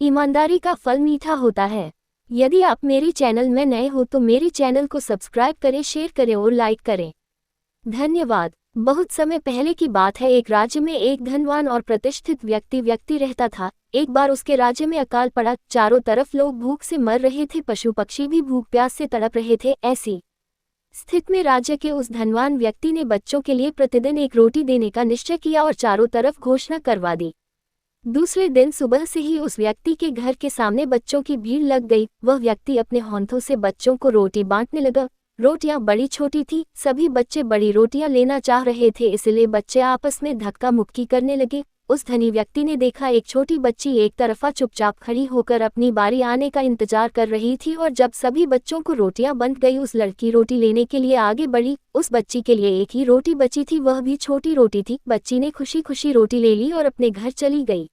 ईमानदारी का फल मीठा होता है। यदि आप मेरी चैनल में नए हो तो मेरी चैनल को सब्सक्राइब करें, शेयर करें और लाइक करें। धन्यवाद। बहुत समय पहले की बात है। एक राज्य में एक धनवान और प्रतिष्ठित व्यक्ति रहता था। एक बार उसके राज्य में अकाल पड़ा। चारों तरफ लोग भूख से मर रहे थे, पशु पक्षी भी भूख प्यास से तड़प रहे थे। ऐसी स्थिति में राज्य के उस धनवान व्यक्ति ने बच्चों के लिए प्रतिदिन एक रोटी देने का निश्चय किया और चारों तरफ घोषणा करवा दी। दूसरे दिन सुबह से ही उस व्यक्ति के घर के सामने बच्चों की भीड़ लग गई। वह व्यक्ति अपने हाथों से बच्चों को रोटी बांटने लगा। रोटियां बड़ी छोटी थी, सभी बच्चे बड़ी रोटियां लेना चाह रहे थे, इसलिए बच्चे आपस में धक्का मुक्की करने लगे। उस धनी व्यक्ति ने देखा एक छोटी बच्ची एक तरफा चुपचाप खड़ी होकर अपनी बारी आने का इंतजार कर रही थी, और जब सभी बच्चों को रोटियां बंट गई, उस लड़की रोटी लेने के लिए आगे बढ़ी। उस बच्ची के लिए एक ही रोटी बची थी, वह भी छोटी रोटी थी। बच्ची ने खुशी खुशी रोटी ले ली और अपने घर चली गई।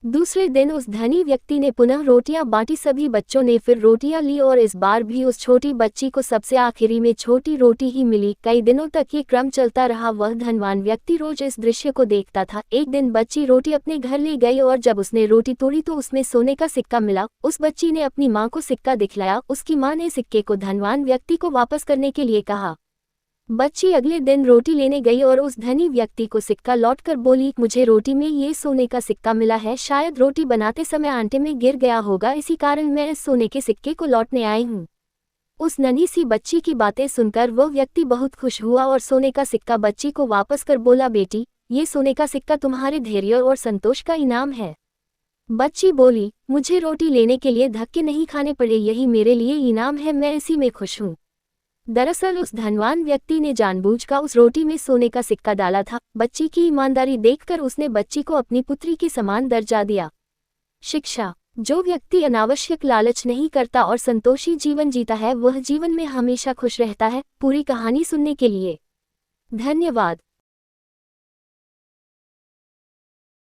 दूसरे दिन उस धनी व्यक्ति ने पुनः रोटियां बांटी। सभी बच्चों ने फिर रोटियां ली और इस बार भी उस छोटी बच्ची को सबसे आखिरी में छोटी रोटी ही मिली। कई दिनों तक ये क्रम चलता रहा। वह धनवान व्यक्ति रोज इस दृश्य को देखता था। एक दिन बच्ची रोटी अपने घर ले गई और जब उसने रोटी तोड़ी तो उसमें सोने का सिक्का मिला। उस बच्ची ने अपनी माँ को सिक्का दिखलाया। उसकी माँ ने सिक्के को धनवान व्यक्ति को वापस करने के लिए कहा। बच्ची अगले दिन रोटी लेने गई और उस धनी व्यक्ति को सिक्का लौटकर बोली, मुझे रोटी में ये सोने का सिक्का मिला है, शायद रोटी बनाते समय आटे में गिर गया होगा, इसी कारण मैं इस सोने के सिक्के को लौटने आई हूँ। उस नन्ही सी बच्ची की बातें सुनकर वह व्यक्ति बहुत खुश हुआ और सोने का सिक्का बच्ची को वापस कर बोला, बेटी, ये सोने का सिक्का तुम्हारे धैर्य और संतोष का इनाम है। बच्ची बोली, मुझे रोटी लेने के लिए धक्के नहीं खाने पड़े, यही मेरे लिए इनाम है, मैं इसी में खुश हूँ। दरअसल उस धनवान व्यक्ति ने जानबूझकर उस रोटी में सोने का सिक्का डाला था। बच्ची की ईमानदारी देखकर उसने बच्ची को अपनी पुत्री के समान दर्जा दिया। शिक्षा: जो व्यक्ति अनावश्यक लालच नहीं करता और संतोषी जीवन जीता है, वह जीवन में हमेशा खुश रहता है। पूरी कहानी सुनने के लिए धन्यवाद।